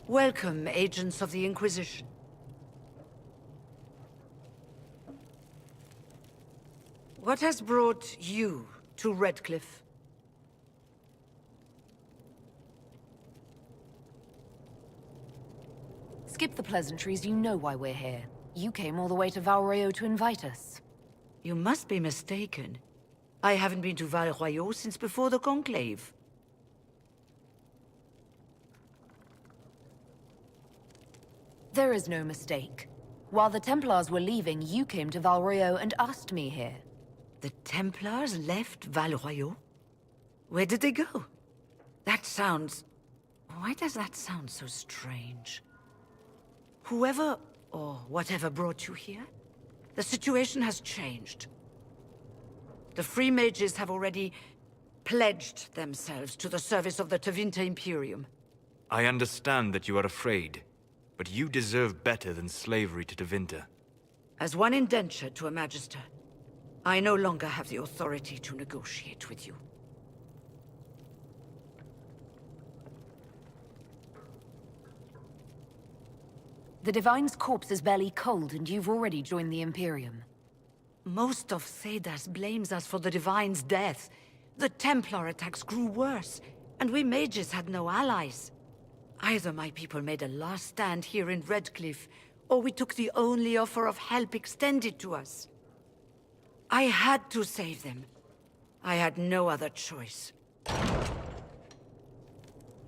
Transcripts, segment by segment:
Welcome, agents of the Inquisition. What has brought you to Redcliffe? Skip the pleasantries, you know why we're here. You came all the way to Val Royeaux to invite us. You must be mistaken. I haven't been to Val Royeaux since before the Conclave. There is no mistake. While the Templars were leaving, you came to Val Royeaux and asked me here. The Templars left Val Royeaux? Where did they go? That sounds... Why does that sound so strange? Whoever or whatever brought you here, the situation has changed. The Free Mages have already pledged themselves to the service of the Tevinter Imperium. I understand that you are afraid, but you deserve better than slavery to Tevinter. As one indentured to a Magister, I no longer have the authority to negotiate with you. The Divine's corpse is barely cold, and you've already joined the Imperium. Most of Thedas blames us for the Divine's death. The Templar attacks grew worse, and we mages had no allies. Either my people made a last stand here in Redcliffe, or we took the only offer of help extended to us. I had to save them. I had no other choice.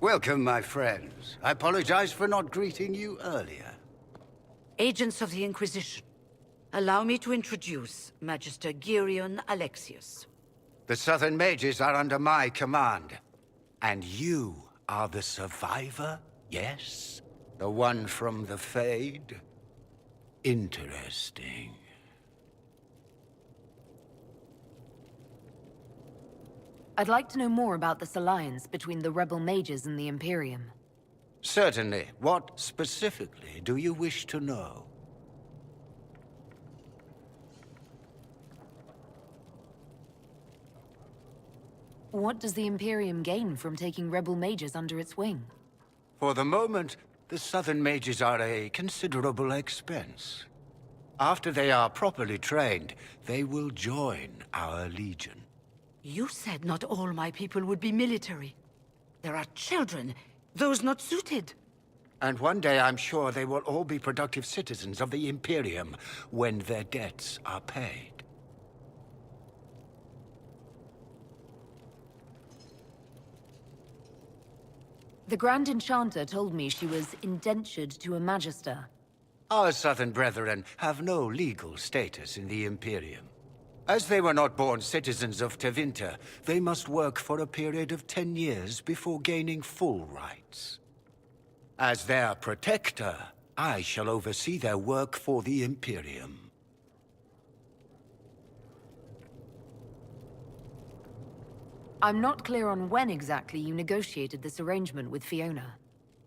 Welcome, my friends. I apologize for not greeting you earlier. Agents of the Inquisition, allow me to introduce Magister Girion Alexius. The Southern Mages are under my command. And you are the survivor, yes? The one from the Fade? Interesting. I'd like to know more about this alliance between the rebel mages and the Imperium. Certainly. What specifically do you wish to know? What does the Imperium gain from taking rebel mages under its wing? For the moment, the Southern Mages are a considerable expense. After they are properly trained, they will join our Legion. You said not all my people would be military. There are children, those not suited. And one day I'm sure they will all be productive citizens of the Imperium when their debts are paid. The Grand Enchanter told me she was indentured to a Magister. Our Southern brethren have no legal status in the Imperium. As they were not born citizens of Tevinter, they must work for a period of 10 years before gaining full rights. As their protector, I shall oversee their work for the Imperium. I'm not clear on when exactly you negotiated this arrangement with Fiona.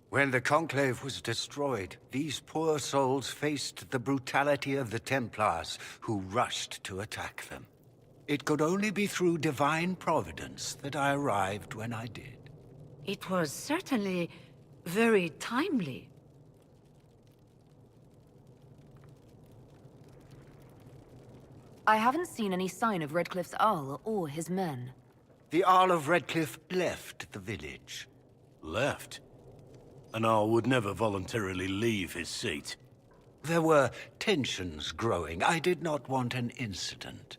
When the Conclave was destroyed, these poor souls faced the brutality of the Templars, who rushed to attack them. It could only be through divine providence that I arrived when I did. It was certainly very timely. I haven't seen any sign of Redcliffe's Arl or his men. The Arl of Redcliffe left the village. Left? An Arl would never voluntarily leave his seat. There were tensions growing. I did not want an incident.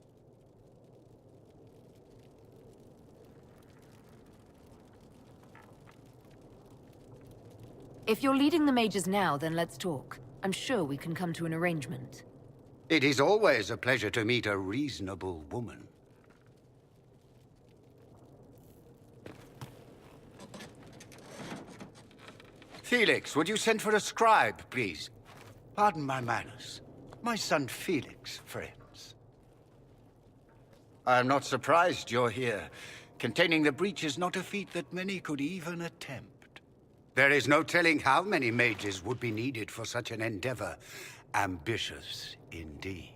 If you're leading the mages now, then let's talk. I'm sure we can come to an arrangement. It is always a pleasure to meet a reasonable woman. Felix, would you send for a scribe, please? Pardon my manners. My son Felix, friends. I'm not surprised you're here. Containing the breach is not a feat that many could even attempt. There is no telling how many mages would be needed for such an endeavor. Ambitious, indeed.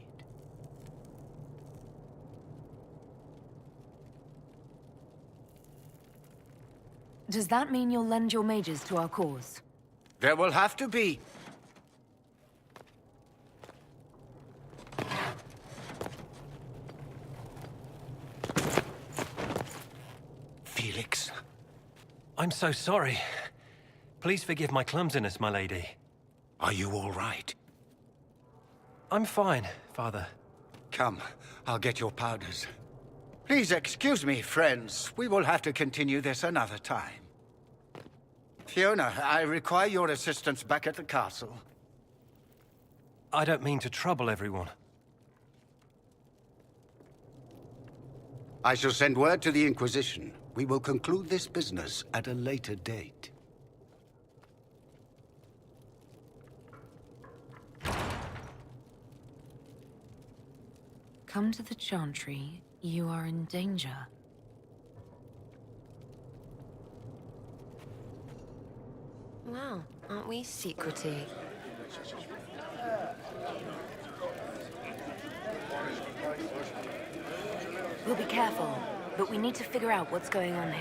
Does that mean you'll lend your mages to our cause? There will have to be. Felix. I'm so sorry. Please forgive my clumsiness, my lady. Are you all right? I'm fine, Father. Come, I'll get your powders. Please excuse me, friends. We will have to continue this another time. Fiona, I require your assistance back at the castle. I don't mean to trouble everyone. I shall send word to the Inquisition. We will conclude this business at a later date. Come to the Chantry. You are in danger. Wow, aren't we secrety? We'll be careful, but we need to figure out what's going on here.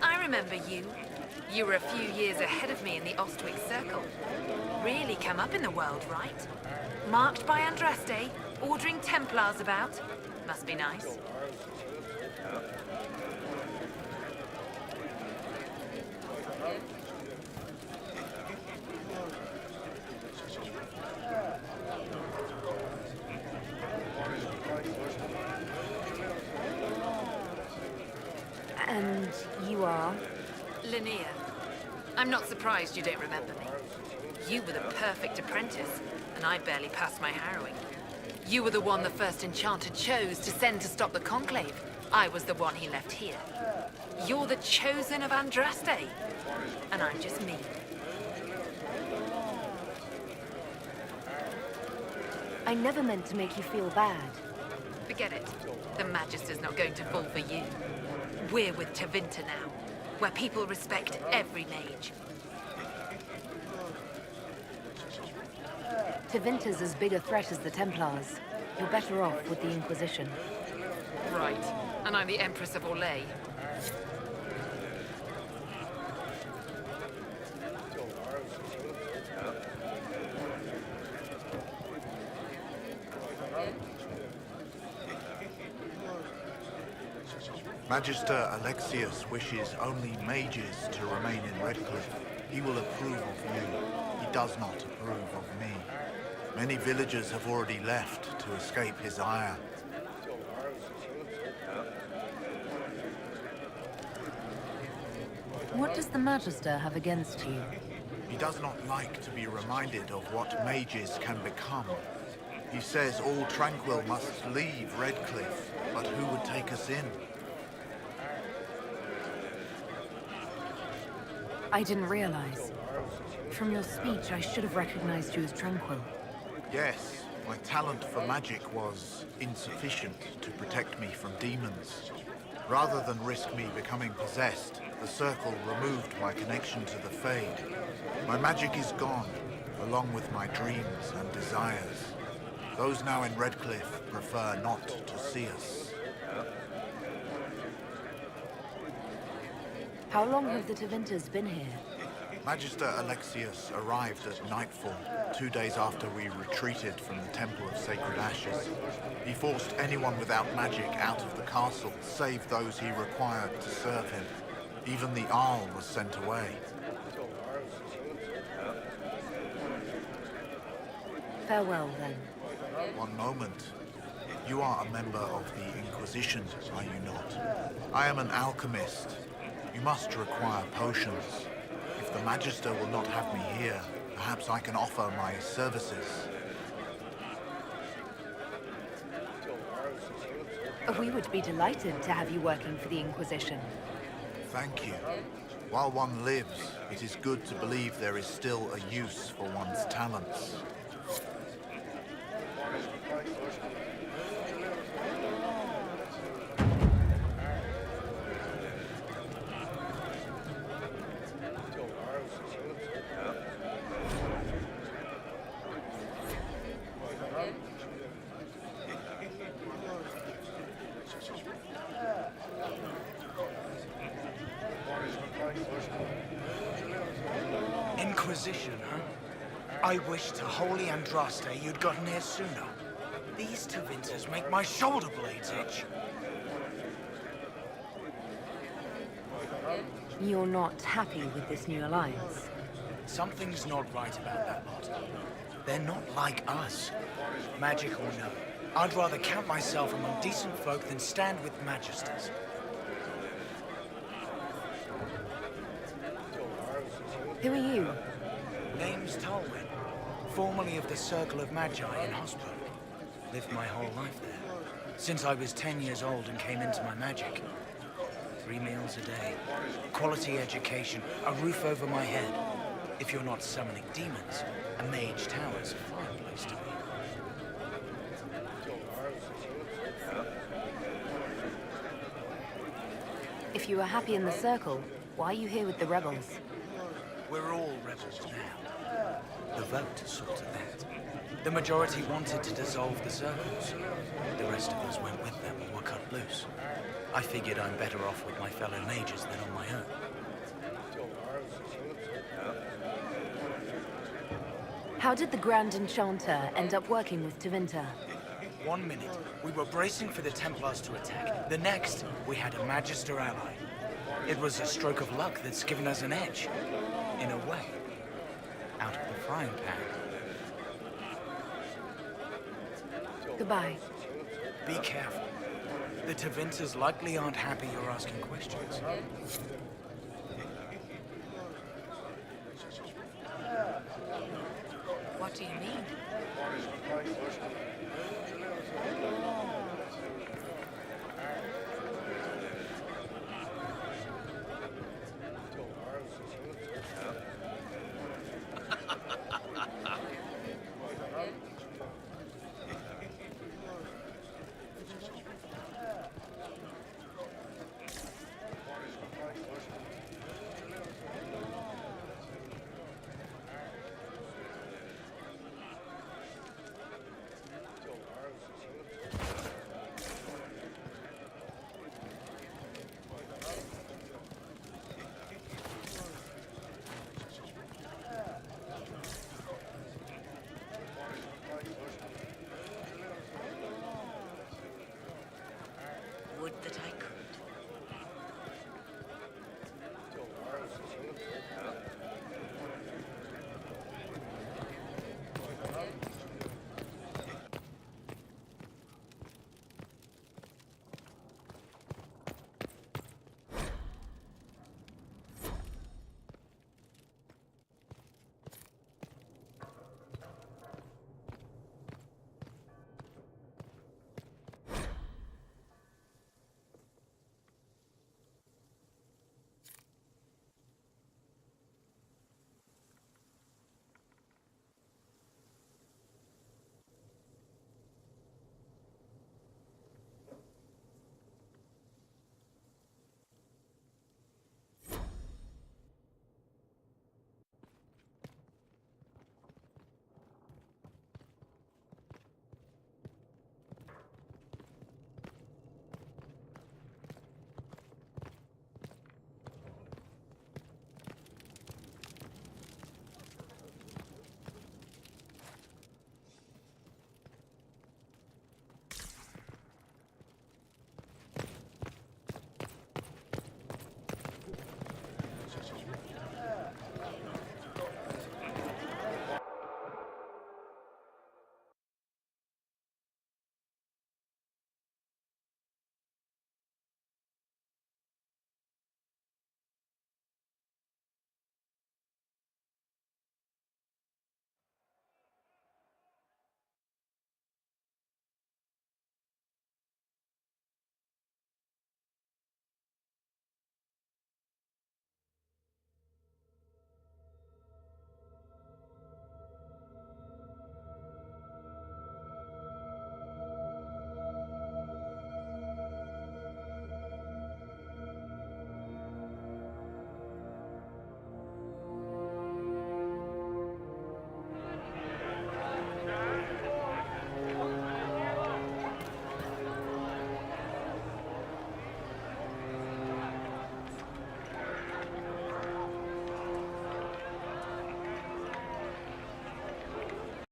I remember you. You were a few years ahead of me in the Ostwick Circle. Really come up in the world, right? Marked by Andraste, ordering Templars about. Must be nice. And you are? Linnea. I'm not surprised you don't remember me. You were the perfect apprentice, and I barely passed my harrowing. You were the one the first enchanter chose to send to stop the Conclave. I was the one he left here. You're the chosen of Andraste, and I'm just me. I never meant to make you feel bad. Forget it. The Magister's not going to fall for you. We're with Tevinter now, where people respect every mage. Tevinter's as big a threat as the Templars. You're better off with the Inquisition. Right. And I'm the Empress of Orlais. Magister Alexius wishes only mages to remain in Redcliffe. He will approve of you. He does not approve of me. Many villagers have already left to escape his ire. What does the Magister have against you? He does not like to be reminded of what mages can become. He says all tranquil must leave Redcliffe, but who would take us in? I didn't realize. From your speech, I should have recognized you as Tranquil. Yes, my talent for magic was insufficient to protect me from demons. Rather than risk me becoming possessed, the Circle removed my connection to the Fade. My magic is gone, along with my dreams and desires. Those now in Redcliffe prefer not to see us. How long have the Tevinters been here? Magister Alexius arrived at nightfall, 2 days after we retreated from the Temple of Sacred Ashes. He forced anyone without magic out of the castle, save those he required to serve him. Even the Arl was sent away. Farewell, then. One moment. You are a member of the Inquisition, are you not? I am an alchemist. You must require potions. If the Magister will not have me here, perhaps I can offer my services. We would be delighted to have you working for the Inquisition. Thank you. While one lives, it is good to believe there is still a use for one's talents. Inquisition, huh? I wish to Holy Andraste you'd gotten here sooner. These Tevinters make my shoulder blades itch. You're not happy with this new alliance? Something's not right about that lot. They're not like us. Magic or no, I'd rather count myself among decent folk than stand with magisters. Who are you? Name's Tolwyn, formerly of the Circle of Magi in Hospital. Lived my whole life there, since I was 10 years old and came into my magic. 3 meals a day, quality education, a roof over my head. If you're not summoning demons, a mage tower's a fine place to be. If you were happy in the Circle, why are you here with the rebels? We're all rebels now. The vote sorted that. The majority wanted to dissolve the circles. The rest of us went with them and were cut loose. I figured I'm better off with my fellow mages than on my own. How did the Grand Enchanter end up working with Tevinter? 1 minute, we were bracing for the Templars to attack. The next, we had a Magister ally. It was a stroke of luck that's given us an edge. In a way. Out of the frying pan. Goodbye. Be careful. The Tevinters likely aren't happy you're asking questions. What do you mean? Would that I could.